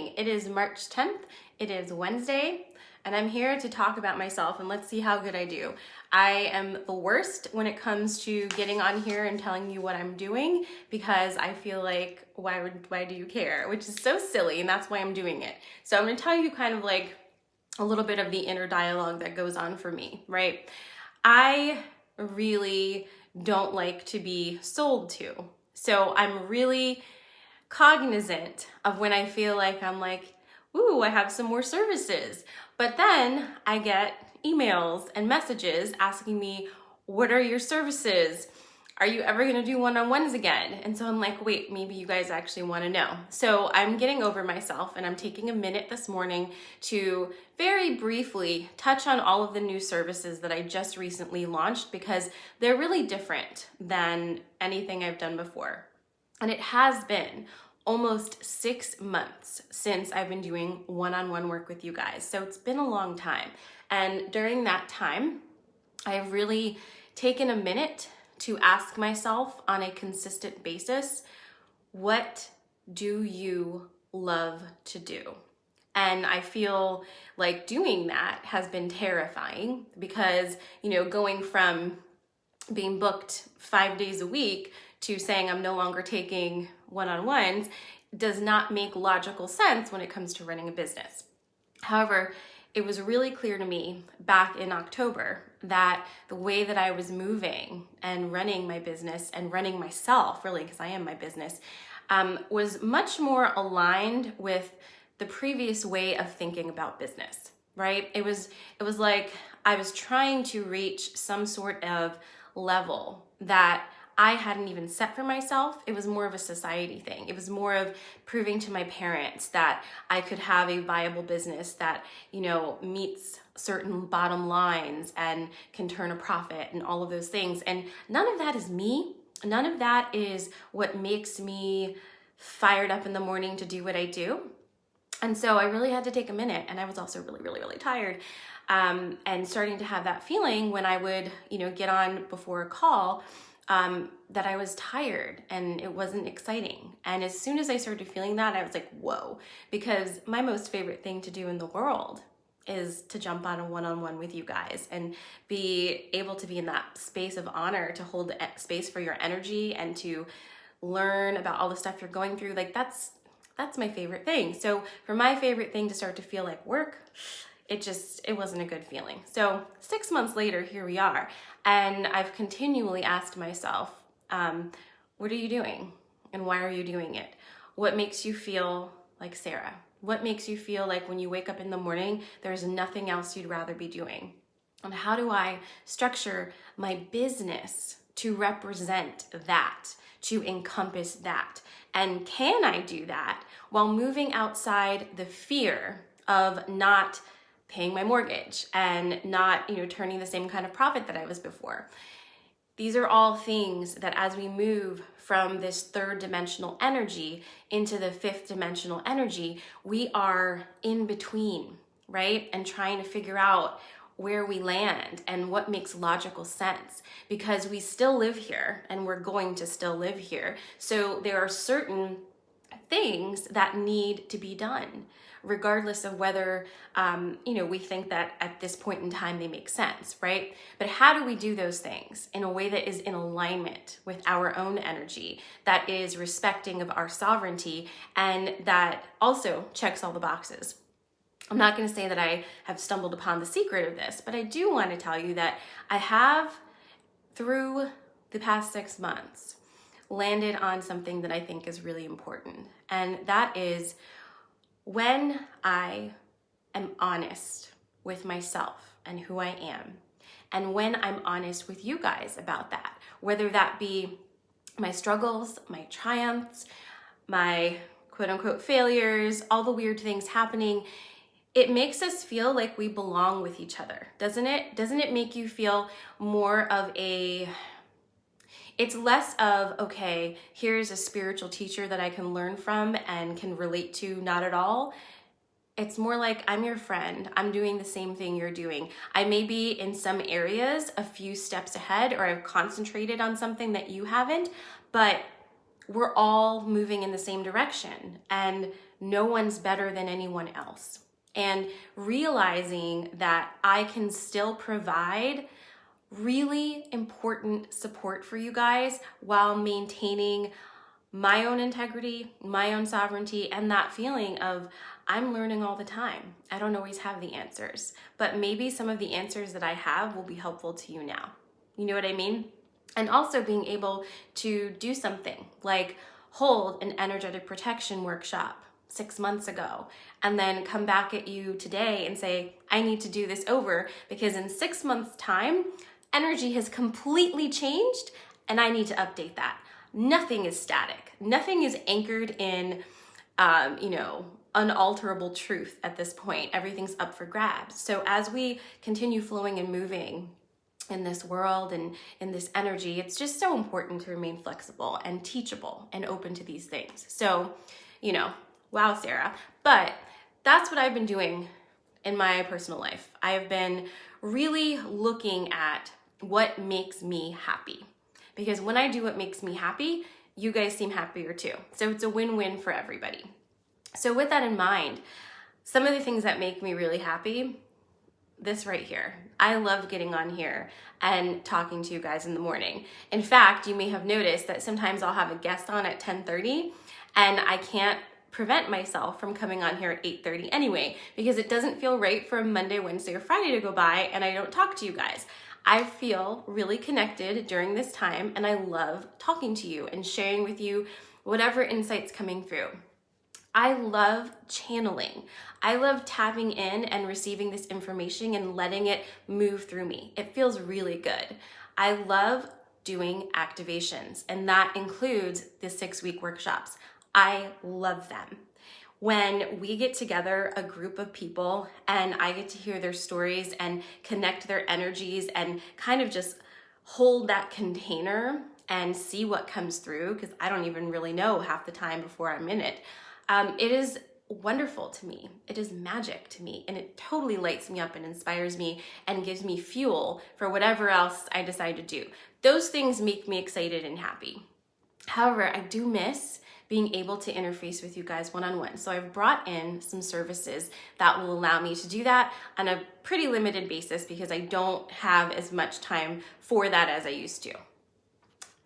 morning. It is March 10th. It is Wednesday, and I'm here to talk about myself, and let's see how good I do. I am the worst when it comes to getting on here and telling you what I'm doing because I feel like, why do you care? Which is so silly, and that's why I'm doing it. So I'm gonna tell you kind of like a little bit of the inner dialogue that goes on for me, right? I really don't like to be sold to. So I'm really cognizant of when I feel like I'm like, ooh, I have some more services. But then I get emails and messages asking me, what are your services? Are you ever gonna do one-on-ones again? And so I'm like, wait, maybe you guys actually wanna know. So I'm getting over myself and I'm taking a minute this morning to very briefly touch on all of the new services that I just recently launched because they're really different than anything I've done before. And it has been almost 6 months since I've been doing one-on-one work with you guys. So it's been a long time. And during that time, I've really taken a minute to ask myself on a consistent basis, what do you love to do? And I feel like doing that has been terrifying because, going from being booked 5 days a week to saying I'm no longer taking one-on-ones does not make logical sense when it comes to running a business. However, it was really clear to me back in October that the way that I was moving and running my business and running myself, really, because I am my business, was much more aligned with the previous way of thinking about business, right? It was like I was trying to reach some sort of level that I hadn't even set for myself. It was more of a society thing. It was more of proving to my parents that I could have a viable business that, meets certain bottom lines and can turn a profit and all of those things. And none of that is me. None of that is what makes me fired up in the morning to do what I do. And so I really had to take a minute, and I was also really, really, really tired. And starting to have that feeling when I would, get on before a call, that I was tired and it wasn't exciting. And as soon as I started feeling that, I was like, whoa, because my most favorite thing to do in the world is to jump on a one-on-one with you guys and be able to be in that space of honor, to hold space for your energy and to learn about all the stuff you're going through. Like that's my favorite thing. So for my favorite thing to start to feel like work, it wasn't a good feeling. So 6 months later, here we are. And I've continually asked myself, what are you doing? And why are you doing it? What makes you feel like Sarah? What makes you feel like when you wake up in the morning, there's nothing else you'd rather be doing? And how do I structure my business to represent that, to encompass that? And can I do that while moving outside the fear of not paying my mortgage and not, turning the same kind of profit that I was before? These are all things that as we move from this third dimensional energy into the fifth dimensional energy, we are in between, right? And trying to figure out where we land and what makes logical sense, because we still live here and we're going to still live here. So there are certain things that need to be done, regardless of whether, we think that at this point in time they make sense, right? But how do we do those things in a way that is in alignment with our own energy, that is respecting of our sovereignty, and that also checks all the boxes? I'm not going to say that I have stumbled upon the secret of this, but I do want to tell you that I have, through the past 6 months, landed on something that I think is really important. And that is when I am honest with myself and who I am, and when I'm honest with you guys about that, whether that be my struggles, my triumphs, my quote unquote failures, all the weird things happening, it makes us feel like we belong with each other, doesn't it? Doesn't it make you feel more of it's less of, okay, here's a spiritual teacher that I can learn from and can relate to, not at all. It's more like, I'm your friend. I'm doing the same thing you're doing. I may be in some areas a few steps ahead, or I've concentrated on something that you haven't, but we're all moving in the same direction. And no one's better than anyone else. And realizing that I can still provide really important support for you guys while maintaining my own integrity, my own sovereignty, and that feeling of I'm learning all the time. I don't always have the answers, but maybe some of the answers that I have will be helpful to you now. You know what I mean? And also being able to do something like hold an energetic protection workshop 6 months ago and then come back at you today and say, I need to do this over because in 6 months' time, energy has completely changed and I need to update that. Nothing is static. Nothing is anchored in, unalterable truth at this point. Everything's up for grabs. So as we continue flowing and moving in this world and in this energy, it's just so important to remain flexible and teachable and open to these things. So, wow, Sarah. But that's what I've been doing in my personal life. I have been really looking at what makes me happy. Because when I do what makes me happy, you guys seem happier too. So it's a win-win for everybody. So with that in mind, some of the things that make me really happy, this right here. I love getting on here and talking to you guys in the morning. In fact, you may have noticed that sometimes I'll have a guest on at 10:30 and I can't prevent myself from coming on here at 8:30 anyway, because it doesn't feel right for a Monday, Wednesday, or Friday to go by and I don't talk to you guys. I feel really connected during this time and I love talking to you and sharing with you whatever insights coming through. I love channeling. I love tapping in and receiving this information and letting it move through me. It feels really good. I love doing activations, and that includes the 6-week workshops. I love them. When we get together, a group of people, and I get to hear their stories and connect their energies and kind of just hold that container and see what comes through, because I don't even really know half the time before I'm in it. It is wonderful to me. It is magic to me, and it totally lights me up and inspires me and gives me fuel for whatever else I decide to do. Those things make me excited and happy. However, I do miss being able to interface with you guys one-on-one. So I've brought in some services that will allow me to do that on a pretty limited basis because I don't have as much time for that as I used to.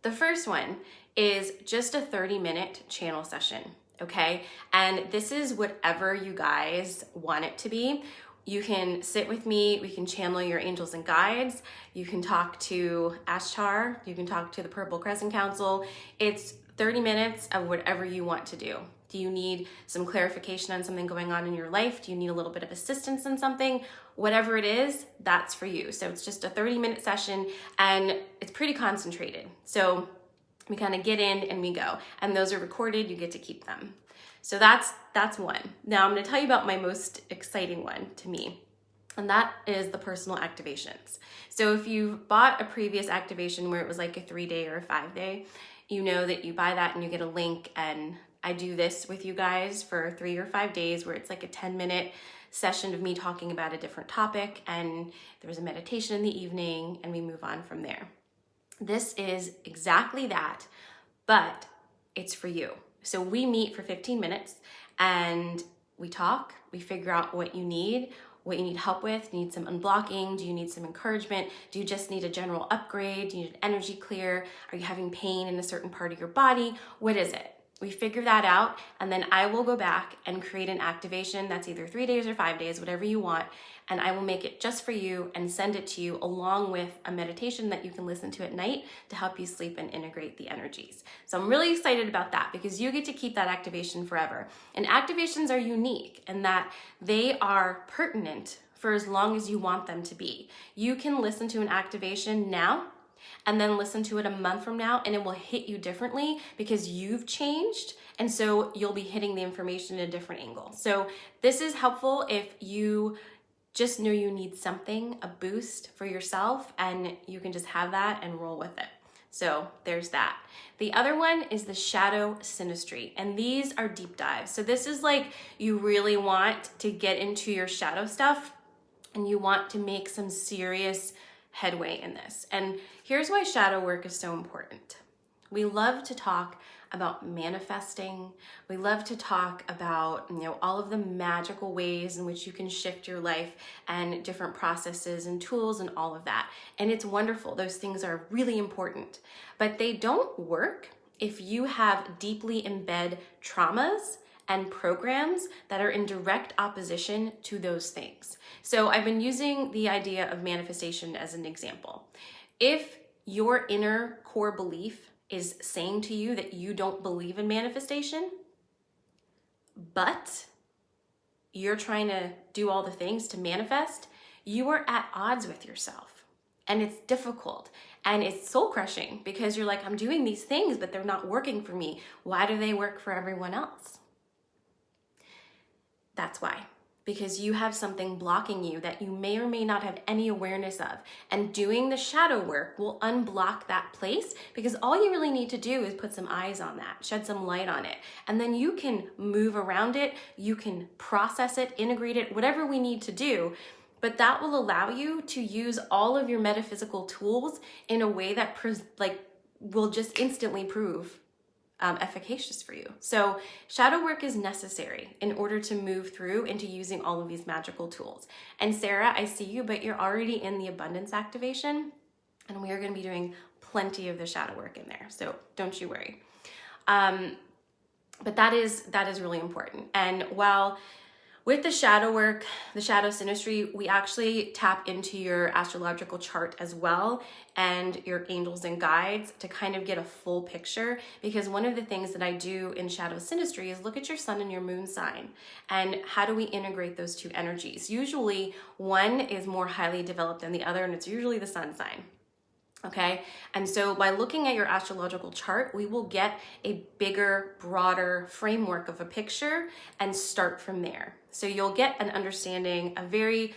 The first one is just a 30-minute channel session. Okay, and this is whatever you guys want it to be. You can sit with me, we can channel your angels and guides, you can talk to Ashtar, you can talk to the Purple Crescent Council. It's 30 minutes of whatever you want to do. Do you need some clarification on something going on in your life? Do you need a little bit of assistance in something? Whatever it is, that's for you. So it's just a 30-minute session and it's pretty concentrated. So we kind of get in and we go, and those are recorded, you get to keep them. So that's one. Now I'm going to tell you about my most exciting one to me, and that is the personal activations. So if you bought a previous activation where it was like a 3-day or a 5-day, you know that you buy that and you get a link, and I do this with you guys for 3 or 5 days where it's like a 10-minute session of me talking about a different topic, and there's a meditation in the evening, and we move on from there. This is exactly that, but it's for you. So we meet for 15 minutes and we talk, we figure out what you need help with. Do you need some unblocking? Do you need some encouragement? Do you just need a general upgrade? Do you need an energy clear? Are you having pain in a certain part of your body? What is it? We figure that out, and then I will go back and create an activation that's either 3 days or 5 days, whatever you want, and I will make it just for you and send it to you along with a meditation that you can listen to at night to help you sleep and integrate the energies. So I'm really excited about that because you get to keep that activation forever. And activations are unique in that they are pertinent for as long as you want them to be. You can listen to an activation now and then listen to it a month from now, and it will hit you differently because you've changed, and so you'll be hitting the information in a different angle. So this is helpful if you just know you need something, a boost for yourself, and you can just have that and roll with it. So there's that. The other one is the shadow synastry, and these are deep dives. So this is like you really want to get into your shadow stuff and you want to make some serious headway in this. And here's why shadow work is so important. We love to talk about manifesting. We love to talk about, all of the magical ways in which you can shift your life and different processes and tools and all of that. And it's wonderful. Those things are really important, but they don't work if you have deeply embedded traumas and programs that are in direct opposition to those things. So I've been using the idea of manifestation as an example. If your inner core belief is saying to you that you don't believe in manifestation, but you're trying to do all the things to manifest, you are at odds with yourself. And it's difficult and it's soul crushing because you're like, I'm doing these things, but they're not working for me. Why do they work for everyone else? That's why. Because you have something blocking you that you may or may not have any awareness of. And doing the shadow work will unblock that place, because all you really need to do is put some eyes on that, shed some light on it. And then you can move around it, you can process it, integrate it, whatever we need to do. But that will allow you to use all of your metaphysical tools in a way that will just instantly prove efficacious for you. So shadow work is necessary in order to move through into using all of these magical tools. And Sarah, I see you, but you're already in the abundance activation, and we are going to be doing plenty of the shadow work in there. So don't you worry. But that is really important. And while with the shadow work, the shadow synastry, we actually tap into your astrological chart as well and your angels and guides to kind of get a full picture, because one of the things that I do in shadow synastry is look at your sun and your moon sign and how do we integrate those two energies. Usually one is more highly developed than the other, and it's usually the sun sign. Okay, and so by looking at your astrological chart, we will get a bigger, broader framework of a picture and start from there. So you'll get an understanding, a very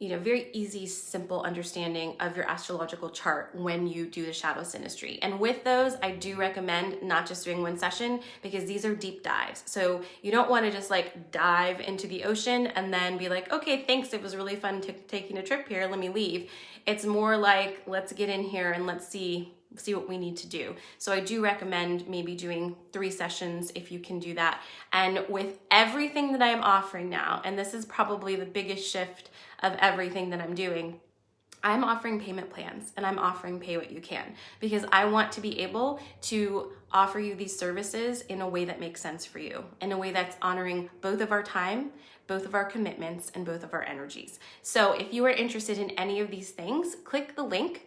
easy, simple understanding of your astrological chart when you do the shadow synastry. And with those, I do recommend not just doing one session, because these are deep dives. So you don't want to just like dive into the ocean and then be like, okay, thanks, it was really fun taking a trip here, let me leave. It's more like, let's get in here and let's see what we need to do. So I do recommend maybe doing 3 sessions if you can do that. And with everything that I am offering now, and this is probably the biggest shift of everything that I'm doing, I'm offering payment plans and I'm offering pay what you can, because I want to be able to offer you these services in a way that makes sense for you, in a way that's honoring both of our time, both of our commitments, and both of our energies. So if you are interested in any of these things, click the link.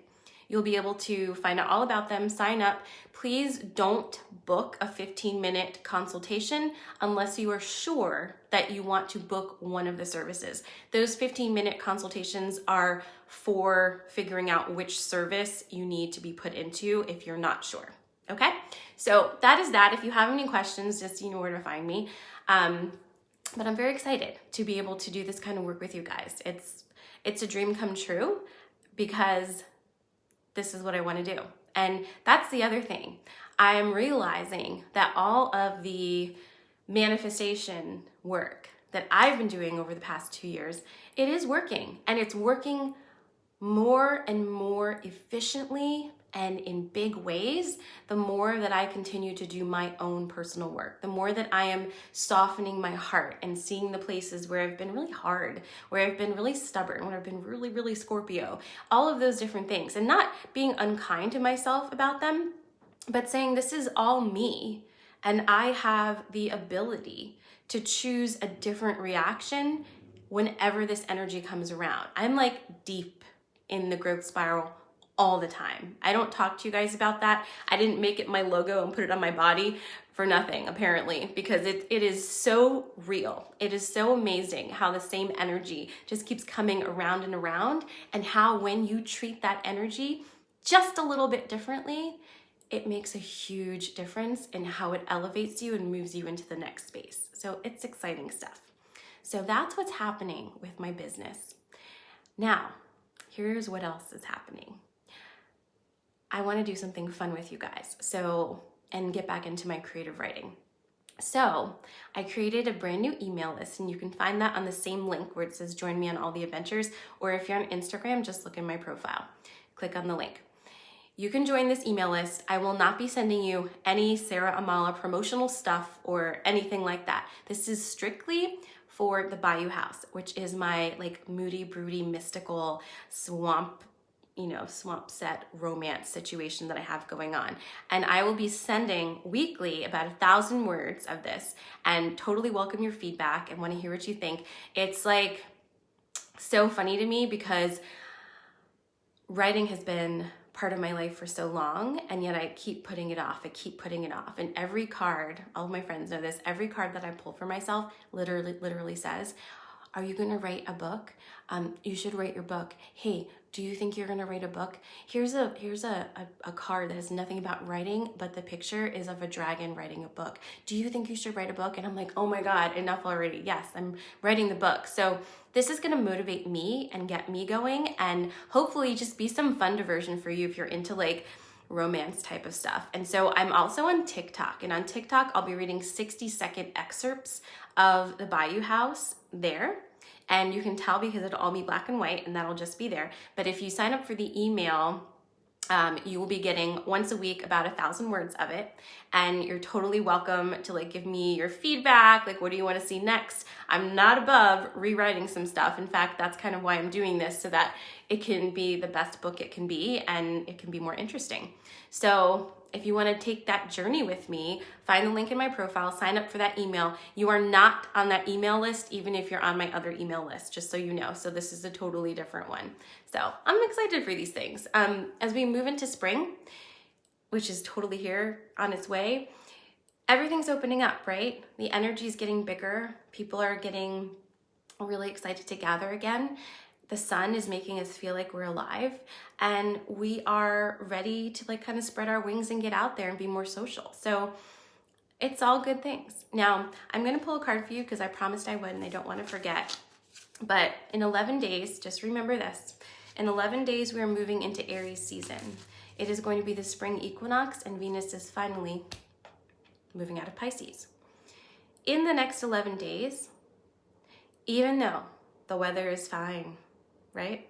You'll be able to find out all about them, sign up. Please don't book a 15-minute consultation unless you are sure that you want to book one of the services. Those 15-minute consultations are for figuring out which service you need to be put into if you're not sure, okay? So that is that. If you have any questions, just you know where to find me. But I'm very excited to be able to do this kind of work with you guys. It's a dream come true, because this is what I want to do. And that's the other thing. I am realizing that all of the manifestation work that I've been doing over the past 2 years, it is working, and it's working more and more efficiently and in big ways the more that I continue to do my own personal work, the more that I am softening my heart and seeing the places where I've been really hard, where I've been really stubborn, where I've been really, really Scorpio, all of those different things, and not being unkind to myself about them, but saying this is all me and I have the ability to choose a different reaction whenever this energy comes around. I'm like deep in the growth spiral all the time. I don't talk to you guys about that. I didn't make it my logo and put it on my body for nothing, apparently, because it is so real. It is so amazing how the same energy just keeps coming around and around, and how when you treat that energy just a little bit differently, it makes a huge difference in how it elevates you and moves you into the next space. So it's exciting stuff. So that's what's happening with my business. Now, here's what else is happening. I want to do something fun with you guys, and get back into my creative writing. So I created a brand new email list, and you can find that on the same link where it says join me on all the adventures, or if you're on Instagram, just look in my profile, click on the link. you can join this email list. I will not be sending you any Sarah Amala promotional stuff or anything like that. This is strictly for the Bayou House, which is my like moody, broody, mystical swamp set romance situation that I have going on. And I will be sending weekly about 1,000 words of this, and totally welcome your feedback and want to hear what you think. It's like so funny to me because writing has been part of my life for so long, and yet I keep putting it off. And every card, all of my friends know this, every card that I pull for myself literally says, are you gonna write a book? You should write your book. Hey, do you think you're gonna write a book? Here's a card that has nothing about writing, but the picture is of a dragon writing a book. Do you think you should write a book? And I'm like, oh my God, enough already. Yes, I'm writing the book. So this is gonna motivate me and get me going, and hopefully just be some fun diversion for you if you're into like romance type of stuff. And so I'm also on TikTok, and on TikTok, I'll be reading 60-second excerpts of the Bayou House there. And you can tell because it'll all be black and white, and that'll just be there. But if you sign up for the email, you will be getting once a week about 1,000 words of it. And you're totally welcome to like give me your feedback. Like, what do you want to see next? I'm not above rewriting some stuff. In fact, that's kind of why I'm doing this, so that it can be the best book it can be and it can be more interesting. So if you want to take that journey with me, find the link in my profile, sign up for that email. You are not on that email list, even if you're on my other email list, just so you know. So this is a totally different one. So I'm excited for these things. As we move into spring, which is totally here on its way, everything's opening up, right? The energy is getting bigger. People are getting really excited to gather again. The sun is making us feel like we're alive, and we are ready to like kind of spread our wings and get out there and be more social. So it's all good things. Now, I'm going to pull a card for you because I promised I would and I don't want to forget. But in 11 days, just remember this. In 11 days, we are moving into Aries season. It is going to be the spring equinox, and Venus is finally moving out of Pisces. In the next 11 days, even though the weather is fine, right?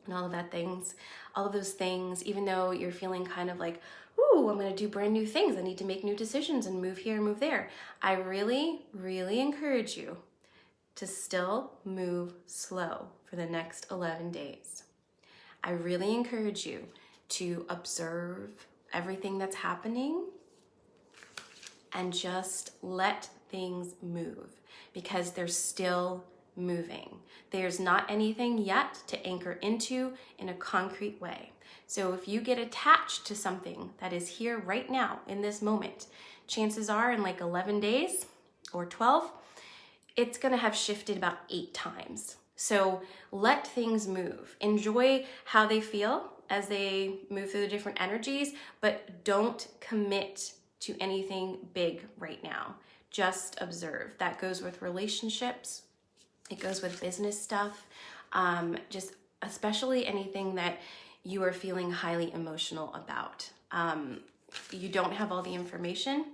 And all of those things, even though you're feeling kind of like, ooh, I'm gonna do brand new things. I need to make new decisions and move here and move there. I really, really encourage you to still move slow for the next 11 days. I really encourage you to observe everything that's happening and just let things move, because they're still moving. There's not anything yet to anchor into in a concrete way. So if you get attached to something that is here right now in this moment, chances are in like 11 days or 12, it's gonna have shifted about 8 times. So let things move. Enjoy how they feel as they move through the different energies, but don't commit to anything big right now. Just observe. That goes with relationships. It goes with business stuff, just especially anything that you are feeling highly emotional about. You don't have all the information,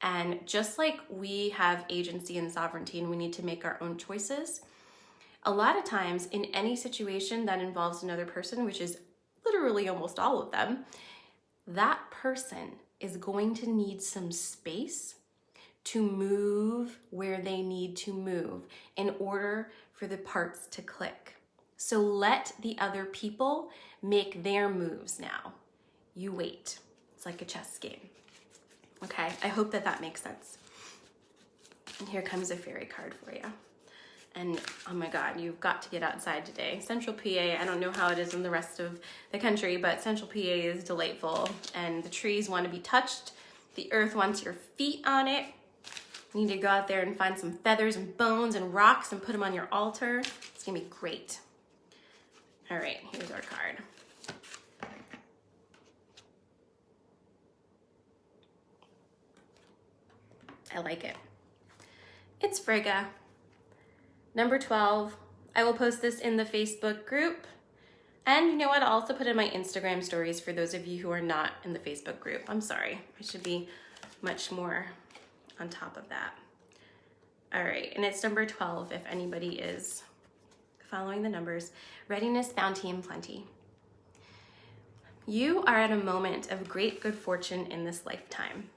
and just like we have agency and sovereignty and we need to make our own choices, a lot of times in any situation that involves another person, which is literally almost all of them, that person is going to need some space to move where they need to move in order for the parts to click. So let the other people make their moves now. You wait. It's like a chess game. Okay, I hope that makes sense. And here comes a fairy card for you. And oh my God, you've got to get outside today. Central PA, I don't know how it is in the rest of the country, but Central PA is delightful, and the trees want to be touched. The earth wants your feet on it. You need to go out there and find some feathers and bones and rocks and put them on your altar. It's gonna be great. All right, here's our card. I like it. It's Frigga. Number 12. I will post this in the Facebook group. And you know what? I'll also put in my Instagram stories for those of you who are not in the Facebook group. I'm sorry. I should be much more on top of that. All right, and it's number 12 if anybody is following the numbers. Readiness, bounty, and plenty. You are at a moment of great good fortune in this lifetime.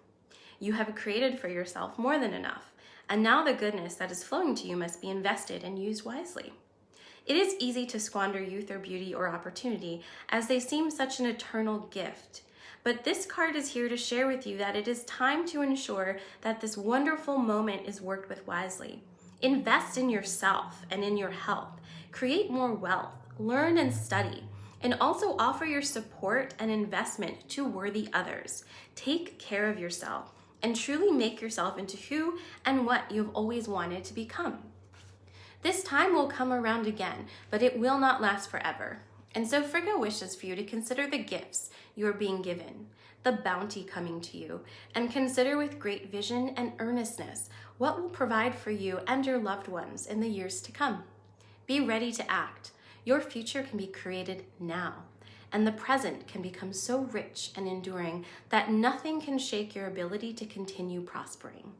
You have created for yourself more than enough, and now the goodness that is flowing to you must be invested and used wisely. It is easy to squander youth or beauty or opportunity, as they seem such an eternal gift. But this card is here to share with you that it is time to ensure that this wonderful moment is worked with wisely. Invest in yourself and in your health. Create more wealth. Learn and study. And also offer your support and investment to worthy others. Take care of yourself and truly make yourself into who and what you've always wanted to become. This time will come around again, but it will not last forever. And so Frigga wishes for you to consider the gifts you are being given, the bounty coming to you, and consider with great vision and earnestness what will provide for you and your loved ones in the years to come. Be ready to act. Your future can be created now, and the present can become so rich and enduring that nothing can shake your ability to continue prospering.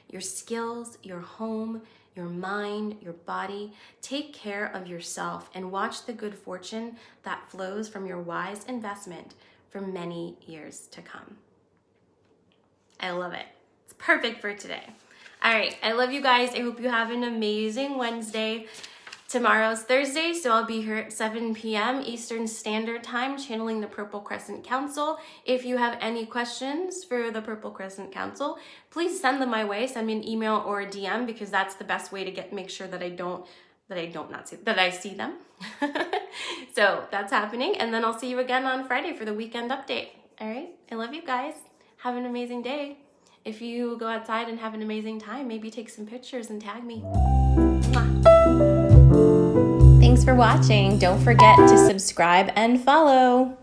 Your skills, your home, your mind, your body. Take care of yourself and watch the good fortune that flows from your wise investment for many years to come. I love it. It's perfect for today. All right, I love you guys. I hope you have an amazing Wednesday. Tomorrow's Thursday, so I'll be here at 7 p.m. Eastern Standard Time, channeling the Purple Crescent Council. If you have any questions for the Purple Crescent Council, please send them my way. Send me an email or a DM, because that's the best way to make sure that I see them. So that's happening, and then I'll see you again on Friday for the weekend update. All right, I love you guys. Have an amazing day. If you go outside and have an amazing time, maybe take some pictures and tag me. Mwah. Thanks for watching. Don't forget to subscribe and follow.